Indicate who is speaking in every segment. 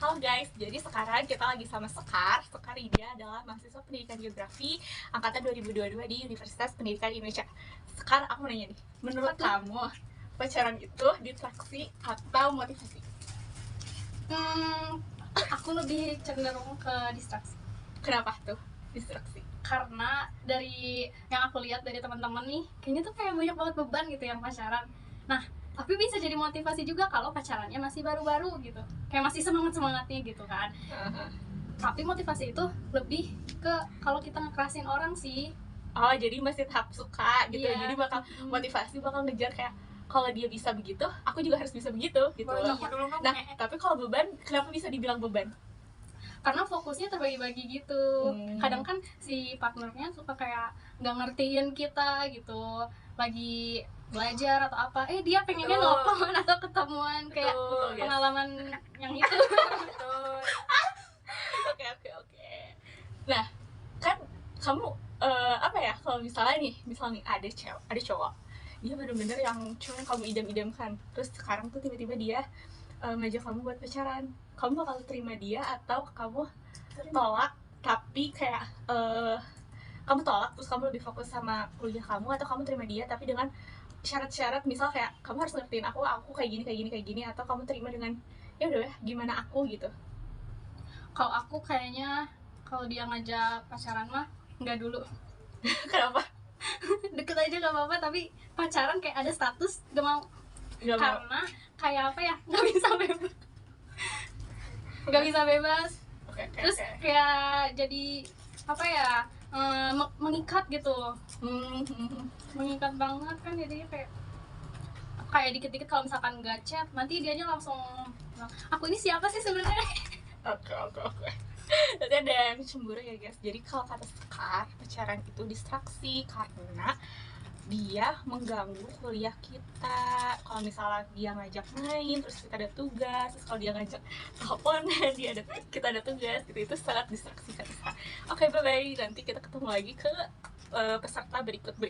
Speaker 1: Halo guys, jadi sekarang kita lagi sama Sekar. Sekar ini adalah mahasiswa pendidikan geografi angkatan 2022 di Universitas Pendidikan Indonesia. Sekar, aku mau nanya nih, menurut kamu pacaran itu distraksi atau motivasi?
Speaker 2: Aku lebih cenderung ke distraksi.
Speaker 1: Kenapa tuh distraksi?
Speaker 2: Karena dari yang aku lihat dari teman-teman nih, kayaknya tuh kayak banyak banget beban gitu yang pacaran. Nah, tapi bisa jadi motivasi juga kalau pacarannya masih baru-baru gitu, kayak masih semangat-semangatnya gitu kan. Tapi motivasi itu lebih ke kalau kita ngekerasin orang sih.
Speaker 1: Oh, jadi masih tahap suka gitu.
Speaker 2: Iya.
Speaker 1: Jadi bakal motivasi, bakal ngejar kayak kalau dia bisa begitu, aku juga harus bisa begitu gitu.
Speaker 2: Iya.
Speaker 1: Nah, tapi kalau beban, kenapa bisa dibilang beban?
Speaker 2: Karena fokusnya terbagi-bagi gitu. Kadang kan si partnernya suka kayak nggak ngertiin kita gitu, lagi belajar atau apa, dia pengennya nelfon atau ketemuan kayak pengalaman yang itu.
Speaker 1: Betul. Oke. Nah, kan kamu apa ya, kalau misalnya nih ada cowok, dia bener-bener yang cuma kamu idam-idamkan, terus sekarang tuh tiba-tiba dia ngajak kamu buat pacaran, kamu bakal terima dia atau kamu tolak? Tapi kayak kamu tolak terus kamu lebih fokus sama kuliah kamu, atau kamu terima dia tapi dengan syarat-syarat, misal kayak kamu harus ngertiin aku kayak gini, atau kamu terima dengan ya udah gimana aku gitu?
Speaker 2: Kalau aku kayaknya kalau dia ngajak pacaran mah nggak dulu.
Speaker 1: Kenapa?
Speaker 2: Deket aja nggak apa-apa, tapi pacaran kayak ada status gak mau. Karena kayak apa ya, nggak bisa bebas. Terus kayak jadi apa ya, mengikat gitu. Mengikat banget kan, jadinya kayak dikit-dikit kalau misalkan nggak chat, nanti dianya langsung bilang, aku ini siapa sih sebenarnya?
Speaker 1: Oke. Berarti ada yang cemburu ya guys. Jadi kalau kata Sekar, pacaran itu distraksi karena dia mengganggu kuliah kita. Kalau misalnya dia ngajak main, terus kita ada tugas, terus kalau dia ngajak telepon, kita ada tugas, itu sangat distraksi kata Sekar. Oke, bye-bye. Nanti kita ketemu lagi ke peserta berikutnya.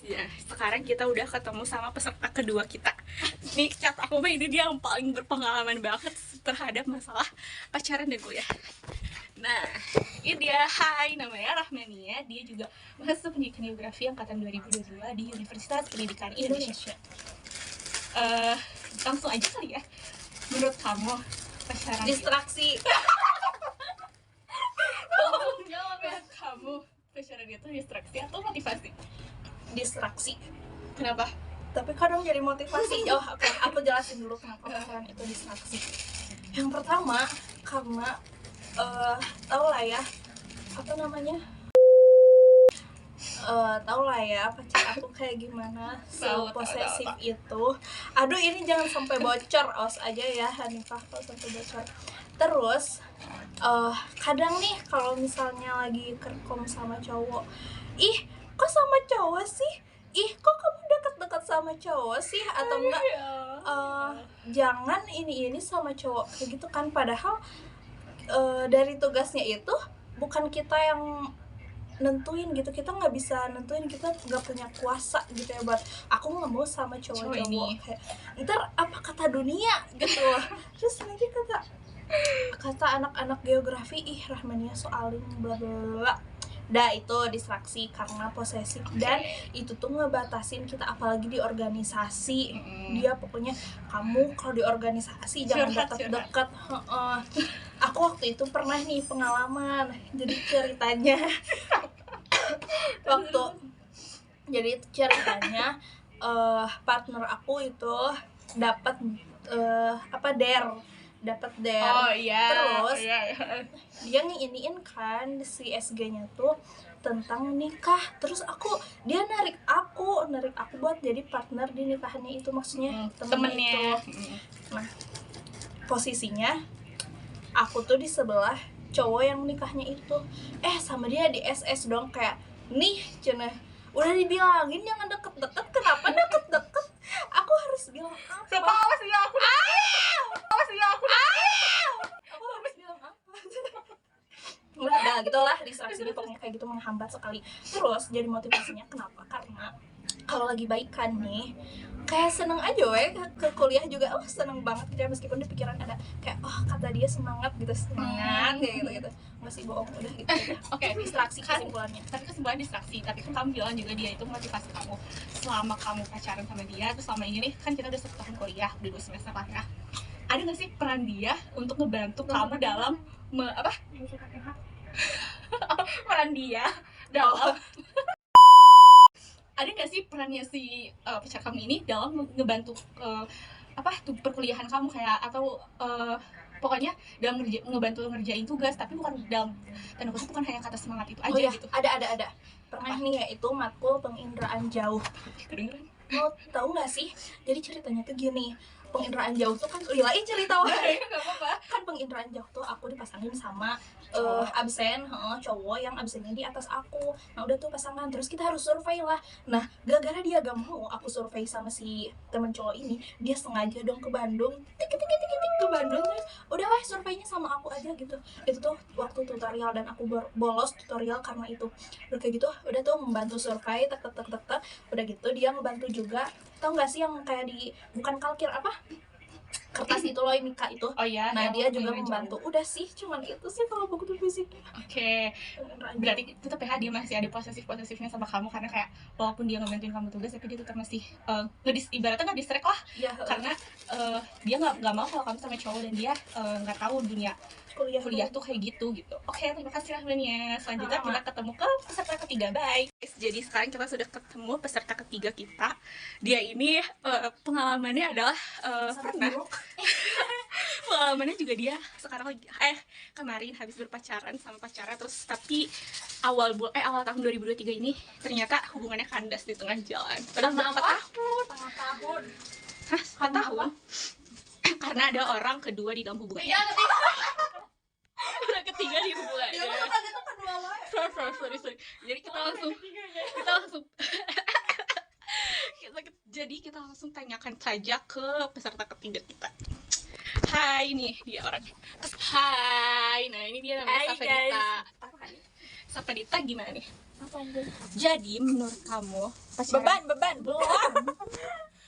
Speaker 1: Ya, sekarang kita udah ketemu sama peserta kedua kita. Nih, kata aku mah ini dia yang paling berpengalaman banget terhadap masalah pacaran dan kuliah. Nah, ini dia. Hai, namanya Rahmania. Dia juga mahasiswa pendidikan geografi angkatan 2022 di Universitas Pendidikan Indonesia. Langsung aja kali ya. Menurut kamu pacaran
Speaker 2: Distraksi.
Speaker 1: Jawab ya. Kamu pacaran itu distraksi atau motivasi?
Speaker 2: Distraksi.
Speaker 1: Kenapa?
Speaker 2: Tapi kadang jadi motivasi. Oke, aku jelasin dulu kenapa pacaran itu distraksi. Yang pertama, karena tau lah ya, apa namanya, tau lah ya pacar aku kayak gimana, posesif itu. Aduh, ini jangan sampai bocor, awas aja ya Hanifah kalau sampai bocor. Terus kadang nih kalau misalnya lagi kerkom sama cowok, kok sama cowok sih? Kok kamu deket-deket sama cowok sih? Atau enggak, jangan ini sama cowok kayak gitu kan. Padahal dari tugasnya itu bukan kita yang nentuin gitu, kita nggak bisa nentuin, kita nggak punya kuasa gitu ya buat aku nggak mau sama cowok ini. Kayak ntar apa kata dunia gitu. Terus nanti kata anak-anak geografi, Rahmania soalin bla bla bla. Itu distraksi karena posesif. Dan itu tuh ngebatasin kita, apalagi di organisasi. Dia pokoknya, kamu kalau di organisasi jangan deket-deket. Aku waktu itu pernah nih pengalaman. Jadi ceritanya partner aku itu dapat dapat terus dia nginiin kan si SG-nya tuh tentang nikah. Terus dia narik aku buat jadi partner di nikahannya itu, maksudnya temennya itu. Nah, posisinya aku tuh di sebelah cowok yang nikahnya itu, sama dia di SS dong, kayak nih cenah udah dibilangin jangan deket-deket, kenapa deket-deket? Aku harus bilang apa?
Speaker 1: Kenapa awas bilang aku?
Speaker 2: Aku harus bilang apa? Udah gitulah, distraksinya pokoknya kayak gitu, menghambat sekali. Terus jadi motivasinya kenapa? Karena kalau lagi baikan nih, kayak seneng aja weh ke kuliah juga, seneng banget gitu ya, meskipun di pikiran ada kayak kata dia semangat gitu, semangat kayak gitu masih bohong udah gitu aja.
Speaker 1: Oke,
Speaker 2: Distraksi
Speaker 1: kan
Speaker 2: kesimpulannya.
Speaker 1: tapi kesimpulan distraksi, tapi kan kamu bilang juga dia itu motivasi kamu selama kamu pacaran sama dia. Terus selama ini nih kan kita udah 1 tahun kuliah, udah 2 semester lah ya, ada nggak sih peran dia untuk ngebantu kamu dalam peran dia dalam ada nggak sih perannya si pacar kamu ini dalam ngebantu tuh perkuliahan kamu, kayak atau pokoknya dalam ngebantu ngerjain tugas, tapi bukan dalam tanda kutip, bukan hanya kata semangat itu aja gitu.
Speaker 2: Ada pernah nih, yaitu matkul penginderaan jauh.
Speaker 1: Kedengeran?
Speaker 2: Mau tahu nggak sih? Jadi ceritanya tuh gini, penginderaan jauh tuh kan lilain cerita
Speaker 1: Nggak apa-apa.
Speaker 2: kan penginderaan jauh tuh aku dipasangin sama absen cowok yang absennya di atas aku. Nah udah tuh pasangan, terus kita harus survei lah. Nah gara-gara dia gak mau aku survei sama si temen cowok ini, dia sengaja dong ke Bandung, tik ke Bandung, terus udah surveinya sama aku aja gitu. Itu tuh waktu tutorial dan aku bolos tutorial karena itu. Udah kayak gitu, udah tuh membantu survei, tek udah gitu dia ngebantu juga. Tau gak sih yang kayak di, bukan kalkir, apa, kertas itu loh, Mika itu.
Speaker 1: Oh ya.
Speaker 2: Nah dia juga membantu. Udah sih, cuman itu sih kalau buku fisik.
Speaker 1: Oke. Berarti tetap ya dia masih ada posesifnya sama kamu, karena kayak walaupun dia ngebantuin kamu tugas, tapi dia tetap masih ibaratnya nggak distract lah
Speaker 2: ya,
Speaker 1: karena dia nggak mau kalau kamu sama cowok, dan dia nggak tahu dunia kuliah tuh kayak gitu. Oke, terima kasih Rahmania. Selanjutnya kita ketemu ke peserta ketiga. Bye. Jadi sekarang kita sudah ketemu peserta ketiga kita. Dia ini pengalamannya adalah pernah pengalamannya juga dia sekarang lagi kemarin habis berpacaran sama pacarnya, terus tapi awal tahun 2023 ini ternyata hubungannya kandas di tengah jalan. Padahal berapa tahun? Hah, 4 tahun? Karena ada orang kedua di dalam hubungannya. Orang ketiga di hubungannya. Sorry. Jadi kita langsung kita langsung tanyakan saja ke peserta ketiga kita. Hai, nih dia orangnya. Hai, nah ini dia namanya Safedita. Safedita gimana nih? Jadi menurut kamu
Speaker 2: beban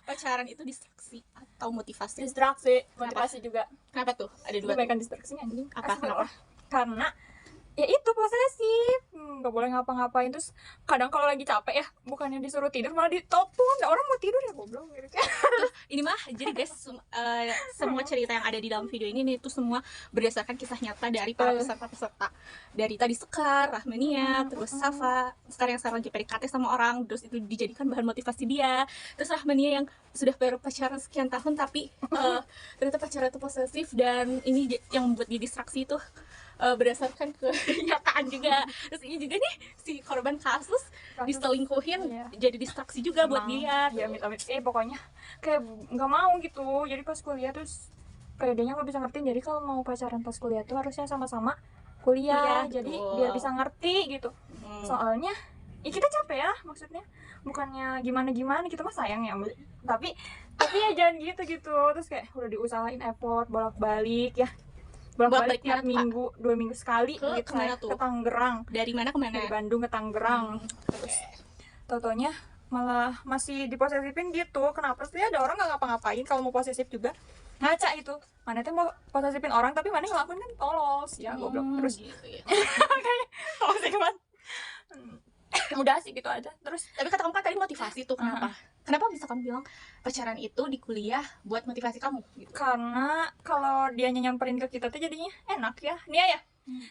Speaker 1: pacaran itu distraksi atau motivasi?
Speaker 3: Distraksi, motivasi juga.
Speaker 1: Kenapa tuh? Ada dua.
Speaker 3: Kebanyakan distraksi anjing.
Speaker 1: Apa? Kenapa?
Speaker 3: Karena ya itu posesif, nggak boleh ngapa-ngapain. Terus kadang kalau lagi capek ya, bukannya disuruh tidur malah ditelepon. Nah, orang mau tidur ya goblok gitu.
Speaker 1: Ini mah jadi guys, semua cerita yang ada di dalam video ini itu semua berdasarkan kisah nyata dari para peserta-peserta. Dari tadi Sekar, Rahmania, terus Safa, sekarang yang sekarang lagi PDKT sama orang, terus itu dijadikan bahan motivasi dia. Terus Rahmania yang sudah pacaran sekian tahun tapi ternyata pacaran itu posesif, dan ini yang membuat dia distraksi itu berdasarkan kenyataan juga. Terus ini juga nih si korban kasus diselingkuhin, jadi distraksi juga buat dia.
Speaker 3: Ya amit-amit pokoknya kayak nggak mau gitu. Jadi pas kuliah terus kayak dia nggak bisa ngertiin. Jadi kalau mau pacaran pas kuliah tuh harusnya sama-sama kuliah. Jadi biar bisa ngerti gitu. Soalnya ya kita capek ya, maksudnya bukannya gimana kita mah sayang ya, tapi ya jangan gitu. Terus kayak udah diusahain effort bolak-balik ya, bolak-balik tiap minggu, 2 minggu sekali
Speaker 1: ke
Speaker 3: gitu
Speaker 1: kemana tuh?
Speaker 3: Ke Tangerang.
Speaker 1: Dari mana kemana?
Speaker 3: Dari Bandung ke Tangerang. Terus totonya malah masih diposesifin gitu. Kenapa sih ada orang nggak ngapa-ngapain? Kalau mau posesif juga ngaca itu. Mana tuh mau posesifin orang tapi mana ngelakuin kan polos ya, goblok. Terus
Speaker 1: gitu ya.
Speaker 3: kayak toxic banget. Udah sih gitu aja. Terus
Speaker 1: Tapi kata kamu kan tadi motivasi tuh, kenapa? Kenapa bisa kamu bilang pacaran itu di kuliah buat motivasi kamu gitu?
Speaker 3: karena kalau dia nyamperin ke kita tuh jadinya enak ya. Nia ya.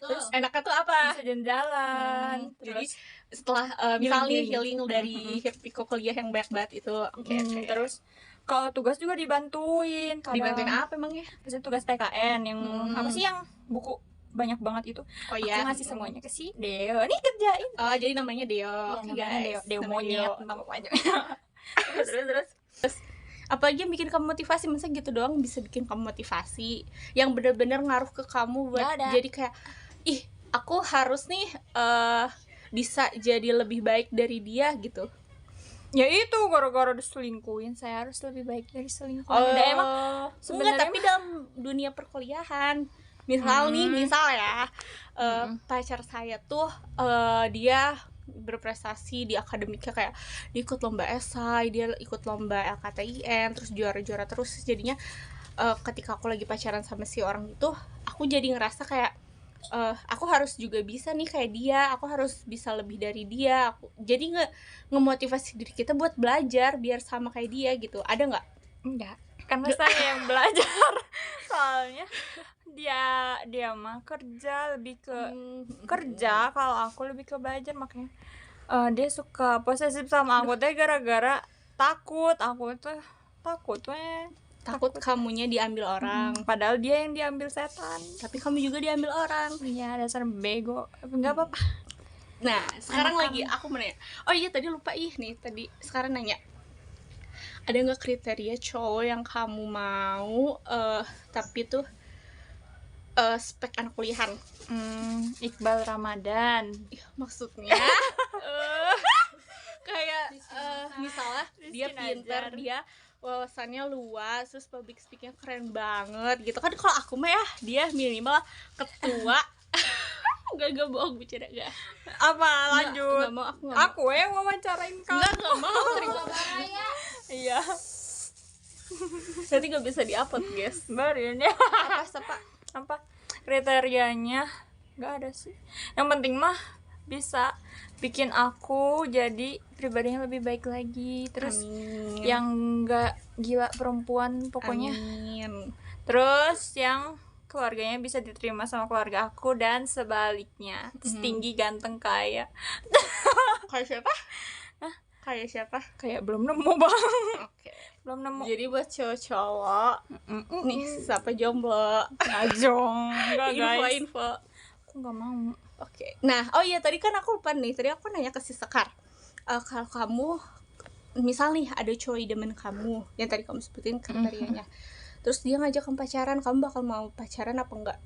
Speaker 1: Terus enaknya tuh apa?
Speaker 3: Bisa jalan-jalan.
Speaker 1: Jadi
Speaker 3: Terus
Speaker 1: setelah misalnya
Speaker 3: healing.
Speaker 1: healing dari Piko kuliah yang banyak banget itu, oke.
Speaker 3: Terus kalau tugas juga dibantuin.
Speaker 1: Dibantuin apa emangnya?
Speaker 3: Terus tugas TKN yang apa sih yang buku banyak banget itu.
Speaker 1: Oh iya.
Speaker 3: Aku ngasih semuanya ke si Deo. Nih kerjain.
Speaker 1: Oh, jadi namanya Deo.
Speaker 3: Ya,
Speaker 1: Oke,
Speaker 3: namanya
Speaker 1: guys.
Speaker 3: Deo
Speaker 1: Namanya
Speaker 3: monyet
Speaker 1: Deo.
Speaker 3: tentang apa aja.
Speaker 1: Terus apalagi yang bikin kamu motivasi? Masa gitu doang bisa bikin kamu motivasi yang benar-benar ngaruh ke kamu buat
Speaker 3: Nggak ada.
Speaker 1: jadi kayak aku harus nih bisa jadi lebih baik dari dia gitu.
Speaker 3: Ya itu gara-gara diselingkuhin saya harus lebih baik dari selingkuhan. Udah emang
Speaker 1: enggak, tapi dalam dunia perkuliahan misal ya pacar saya tuh dia berprestasi di akademiknya, kayak dia ikut lomba esai, dia ikut lomba LKTIN, terus juara-juara terus. Jadinya ketika aku lagi pacaran sama si orang itu, aku jadi ngerasa kayak aku harus juga bisa nih kayak dia, aku harus bisa lebih dari dia. Aku jadi ngemotivasi diri kita buat belajar biar sama kayak dia gitu. Ada nggak?
Speaker 3: Enggak, karena saya yang belajar. Soalnya dia mah kerja, lebih ke kerja, kalau aku lebih ke belajar. Makanya dia suka posesif sama aku teh gara-gara takut. Aku tuh
Speaker 1: takut kamunya diambil orang,
Speaker 3: padahal dia yang diambil setan.
Speaker 1: tapi kamu juga diambil orang.
Speaker 3: Iya, dasar bego. Tapi nggak apa-apa.
Speaker 1: Nah, sekarang lagi aku mau nanya. Oh iya, tadi lupa tadi sekarang nanya. Ada nggak kriteria cowok yang kamu mau tapi tuh spek anak kuliahan?
Speaker 3: Iqbal Ramadan.
Speaker 1: Maksudnya kayak misalnya dia pintar, dia wawasannya luas, terus public speakingnya keren banget gitu kan. Kalau aku mah ya dia minimal ketua. Gak bohong, bercanda gak?
Speaker 3: Apa lanjut?
Speaker 1: Nggak mau,
Speaker 3: aku yang wawancarain kamu.
Speaker 1: Nggak mau terima.
Speaker 3: Iya.
Speaker 1: Nanti gak bisa diupload guys.
Speaker 3: Barin ya. Apa kriterianya? Nggak ada sih. Yang penting mah bisa bikin aku jadi pribadi yang lebih baik lagi. Terus
Speaker 1: Amin.
Speaker 3: yang nggak gila perempuan pokoknya.
Speaker 1: Amin.
Speaker 3: Terus yang keluarganya bisa diterima sama keluarga aku dan sebaliknya. Terus tinggi, ganteng, kaya.
Speaker 1: Kayak siapa? Kayak siapa?
Speaker 3: Kayak belum nemu bang.
Speaker 1: Oke.
Speaker 3: Belum nemu.
Speaker 1: Jadi buat cowok-cowok nih, siapa jomblo?
Speaker 3: Najong. Enggak guys.
Speaker 1: Info.
Speaker 3: Aku nggak mau.
Speaker 1: Oke. Nah, oh iya tadi kan aku lupa nih. Tadi aku nanya ke si Sekar. Kalau kamu misal nih ada cowok idaman kamu yang tadi kamu sebutin kriterianya. Terus dia ngajak kamu pacaran, kamu bakal mau pacaran apa enggak?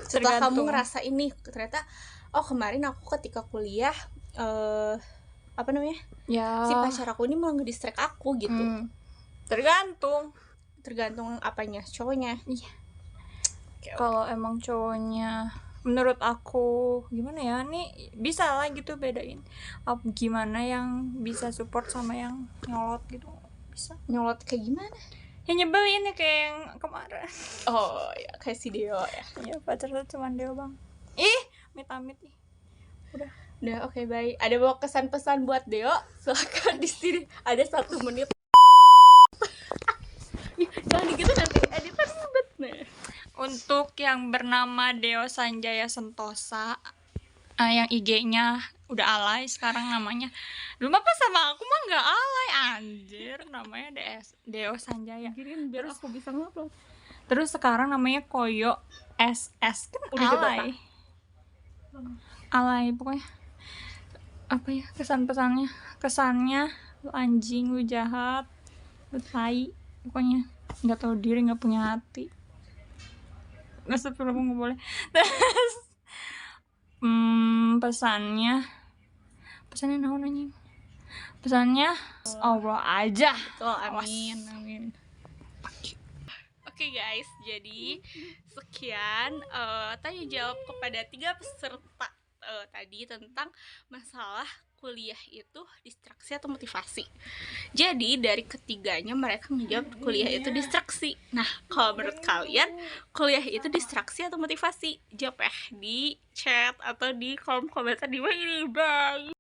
Speaker 1: Setelah kamu ngerasa ini ternyata kemarin aku ketika kuliah apa namanya?
Speaker 3: Ya.
Speaker 1: Si pacar aku ini malah ngedistract aku gitu. Tergantung apanya? Cowoknya.
Speaker 3: Iya.
Speaker 1: Okay.
Speaker 3: Kalau emang cowoknya menurut aku gimana ya, nih bisa lah gitu bedain gimana yang bisa support sama yang nyolot gitu. Bisa.
Speaker 1: Nyolot kayak gimana?
Speaker 3: Ya nyebelin ya kayak yang kemarin.
Speaker 1: Oh ya, kayak si Deo ya.
Speaker 3: Iya, pacarnya cuma Deo bang. Amit-amit nih. Udah
Speaker 1: Oke, baik. Ada bawa kesan-pesan buat Deo? Silakan di sini. Ada 1 menit. Jangan gitu nanti editor ribet. Nah.
Speaker 3: Untuk yang bernama Deo Sanjaya Sentosa, yang IG-nya udah alay sekarang namanya. Dulu apa sama aku mah nggak alay anjir, namanya Deo Sanjaya.
Speaker 1: Kirim biar aku bisa ngupload.
Speaker 3: Terus sekarang namanya Koyo SS, kan
Speaker 1: Udah
Speaker 3: alay. Alay pokoknya. Apa ya kesannya lu anjing, lu jahat, lu tai, pokoknya nggak tahu diri, nggak punya hati. Nggak nggak boleh. Terus pesannya naon anjing? Pesannya Allah aja.
Speaker 1: Betul, amin. Oke guys, jadi sekian tanya jawab kepada 3 peserta tadi tentang masalah kuliah itu distraksi atau motivasi. Jadi dari ketiganya mereka menjawab kuliah itu distraksi. Nah, kalau menurut kalian kuliah itu distraksi atau motivasi? Jawab di chat atau di kolom komentar di bawah ini, bye.